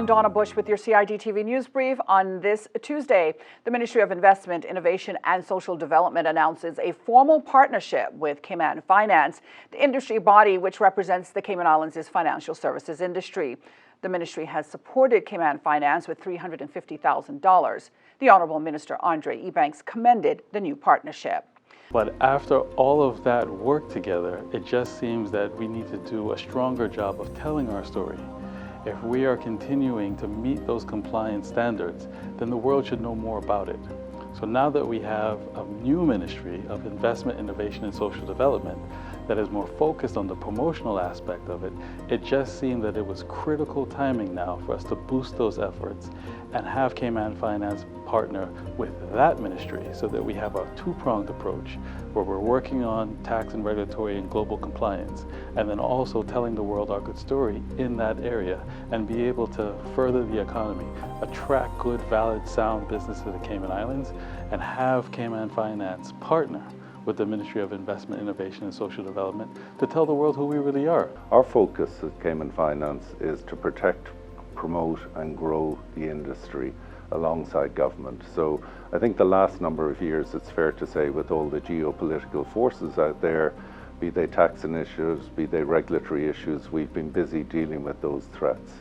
I'm Donna Bush with your CID-TV News Brief on this Tuesday. The Ministry of Investment, Innovation and Social Development announces a formal partnership with Cayman Finance, the industry body which represents the Cayman Islands' financial services industry. The ministry has supported Cayman Finance with $350,000. The Honourable Minister Andre Ebanks commended the new partnership. But after all of that work together, it just seems that we need to do a stronger job of telling our story. If we are continuing to meet those compliance standards, then the world should know more about it. So now that we have a new Ministry of Investment, Innovation and Social Development that is more focused on the promotional aspect of it, it just seemed that it was critical timing now for us to boost those efforts and have Cayman Finance partner with that ministry so that we have a two-pronged approach where we're working on tax and regulatory and global compliance and then also telling the world our good story in that area and be able to further the economy, attract good, valid, sound business to the Cayman Islands and have Cayman Finance partner with the Ministry of Investment, Innovation and Social Development to tell the world who we really are. Our focus at Cayman Finance is to protect, promote and grow the industry alongside government. So I think the last number of years, it's fair to say, with all the geopolitical forces out there, be they tax initiatives, be they regulatory issues, we've been busy dealing with those threats.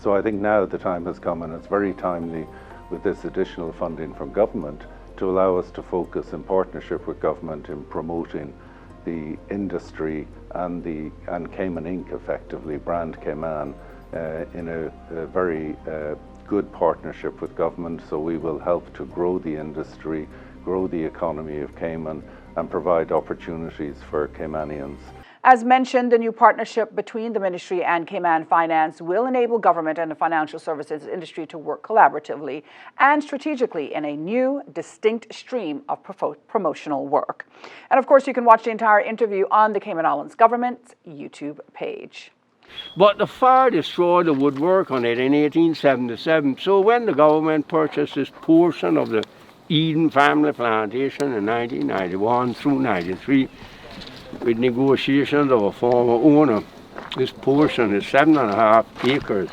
So I think now the time has come, and it's very timely with this additional funding from government to allow us to focus in partnership with government in promoting the industry and Cayman Inc. effectively, brand Cayman, in a very good partnership with government. So we will help to grow the industry, grow the economy of Cayman and provide opportunities for Caymanians. As mentioned, the new partnership between the ministry and Cayman Finance will enable government and the financial services industry to work collaboratively and strategically in a new, distinct stream of promotional work. And of course, you can watch the entire interview on the Cayman Islands government's YouTube page. But the fire destroyed the woodwork on it in 1877. So when the government purchased this portion of the Eden family plantation in 1991 through 93, with negotiations of a former owner, this portion is 7.5 acres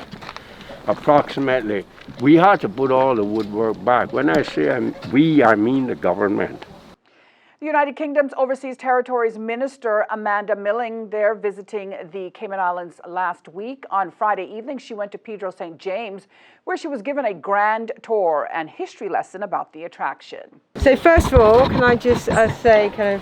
approximately. We had to put all the woodwork back. When I say we, I mean the government. The United Kingdom's Overseas Territories Minister Amanda Milling, there visiting the Cayman Islands last week. On Friday evening, she went to Pedro, St. James, where she was given a grand tour and history lesson about the attraction. So first of all, can I just say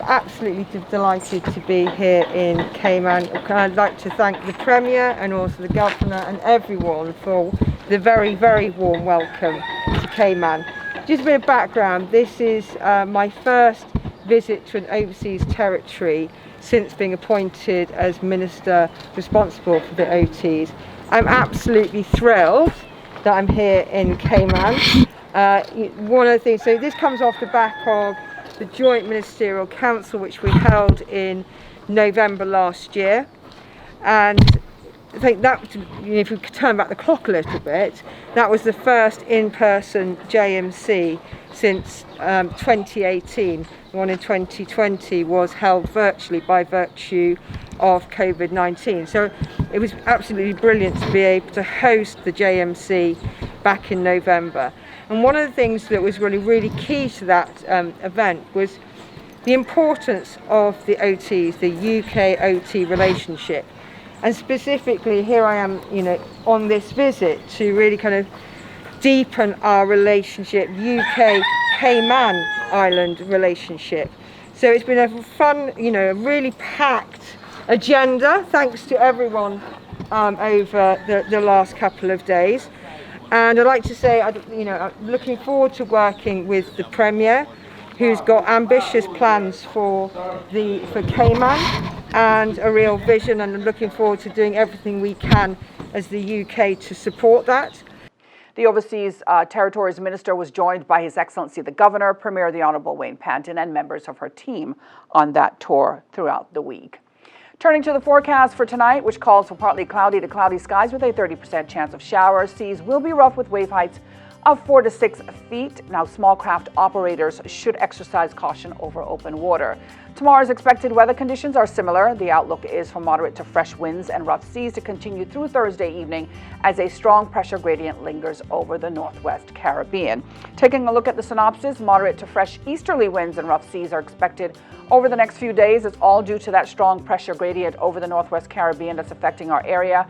absolutely delighted to be here in Cayman. I'd like to thank the Premier and also the Governor and everyone for the very, very warm welcome to Cayman. Just a bit of background, this is my first visit to an overseas territory since being appointed as Minister responsible for the OTs. I'm absolutely thrilled that I'm here in Cayman. One of the things, so this comes off the back of the Joint Ministerial Council which we held in November last year, and I think that, if we could turn back the clock a little bit, that was the first in-person JMC since 2018. The one in 2020 was held virtually by virtue of COVID-19. So it was absolutely brilliant to be able to host the JMC back in November. And one of the things that was really key to that event was the importance of the OTs, the UK-OT relationship. And specifically, here I am, on this visit to really kind of deepen our relationship, UK-Cayman Island relationship. So it's been a fun, a really packed agenda, thanks to everyone over the last couple of days. And I'd like to say, I'm looking forward to working with the Premier, who's got ambitious plans for Cayman and a real vision, and I'm looking forward to doing everything we can as the UK to support that. The Overseas Territories Minister was joined by His Excellency the Governor, Premier the Honourable Wayne Panton, and members of her team on that tour throughout the week. Turning to the forecast for tonight, which calls for partly cloudy to cloudy skies with a 30% chance of showers. Seas will be rough with wave heights of 4 to 6 feet. Now, small craft operators should exercise caution over open water. Tomorrow's expected weather conditions are similar. The outlook is for moderate to fresh winds and rough seas to continue through Thursday evening as a strong pressure gradient lingers over the northwest Caribbean. Taking a look at the synopsis, moderate to fresh easterly winds and rough seas are expected over the next few days. It's all due to that strong pressure gradient over the northwest Caribbean that's affecting our area.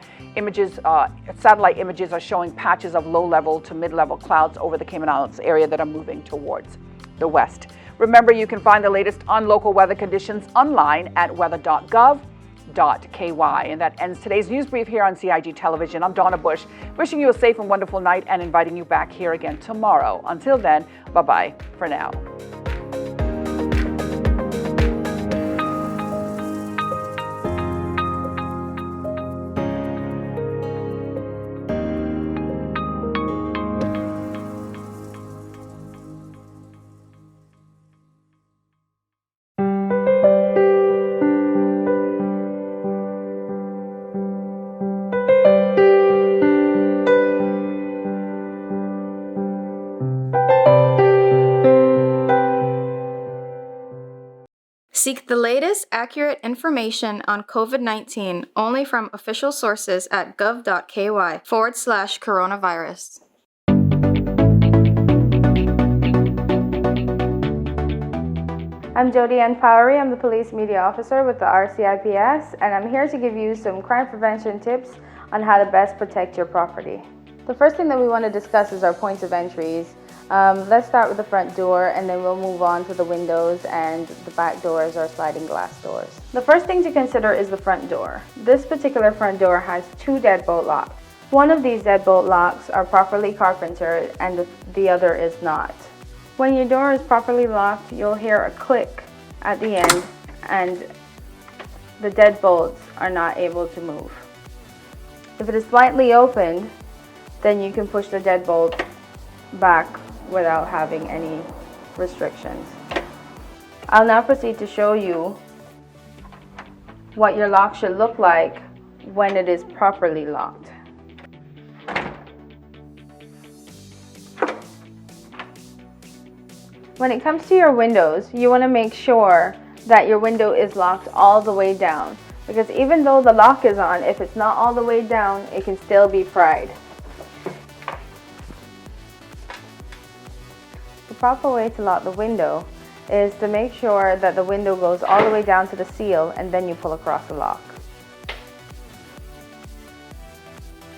Satellite images are showing patches of low-level to mid-level clouds over the Cayman Islands area that are moving towards the west. Remember, you can find the latest on local weather conditions online at weather.gov.ky. And that ends today's news brief here on CIG Television. I'm Donna Bush, wishing you a safe and wonderful night and inviting you back here again tomorrow. Until then, bye-bye for now. Seek the latest, accurate information on COVID-19 only from official sources at gov.ky/coronavirus. I'm Jody Ann Powery. I'm the Police Media Officer with the RCIPS, and I'm here to give you some crime prevention tips on how to best protect your property. The first thing that we want to discuss is our points of entries. Let's start with the front door, and then we'll move on to the windows and the back doors or sliding glass doors. The first thing to consider is the front door. This particular front door has 2 deadbolt locks. One of these deadbolt locks are properly carpentered and the other is not. When your door is properly locked, you'll hear a click at the end and the deadbolts are not able to move. If it is slightly opened, then you can push the deadbolt back without having any restrictions. I'll now proceed to show you what your lock should look like when it is properly locked. When it comes to your windows, you want to make sure that your window is locked all the way down, because even though the lock is on, if it's not all the way down, it can still be pried. The proper way to lock the window is to make sure that the window goes all the way down to the seal and then you pull across the lock.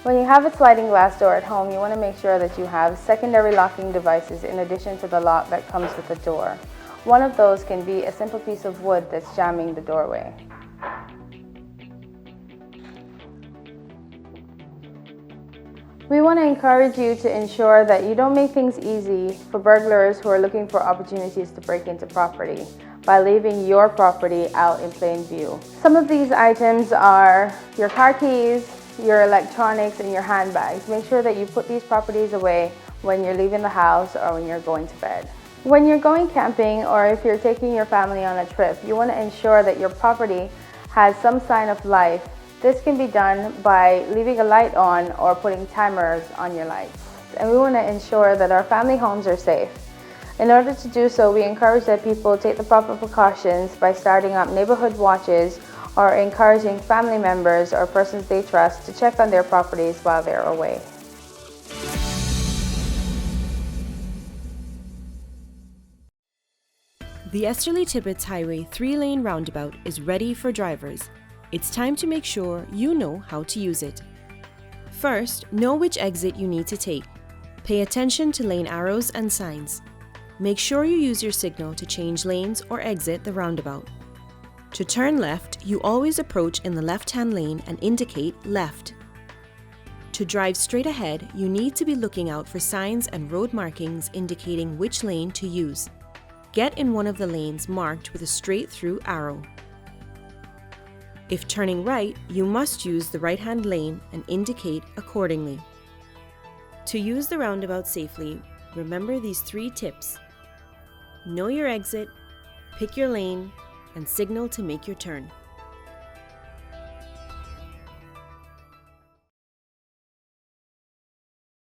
When you have a sliding glass door at home, you want to make sure that you have secondary locking devices in addition to the lock that comes with the door. One of those can be a simple piece of wood that's jamming the doorway. We want to encourage you to ensure that you don't make things easy for burglars who are looking for opportunities to break into property by leaving your property out in plain view. Some of these items are your car keys, your electronics, and your handbags. Make sure that you put these properties away when you're leaving the house or when you're going to bed. When you're going camping or if you're taking your family on a trip, you want to ensure that your property has some sign of life. This can be done by leaving a light on or putting timers on your lights. And we want to ensure that our family homes are safe. In order to do so, we encourage that people take the proper precautions by starting up neighborhood watches or encouraging family members or persons they trust to check on their properties while they're away. The Esterly-Tibbetts Highway 3-lane roundabout is ready for drivers. It's time to make sure you know how to use it. First, know which exit you need to take. Pay attention to lane arrows and signs. Make sure you use your signal to change lanes or exit the roundabout. To turn left, you always approach in the left-hand lane and indicate left. To drive straight ahead, you need to be looking out for signs and road markings indicating which lane to use. Get in one of the lanes marked with a straight-through arrow. If turning right, you must use the right-hand lane and indicate accordingly. To use the roundabout safely, remember these 3 tips. Know your exit, pick your lane, and signal to make your turn.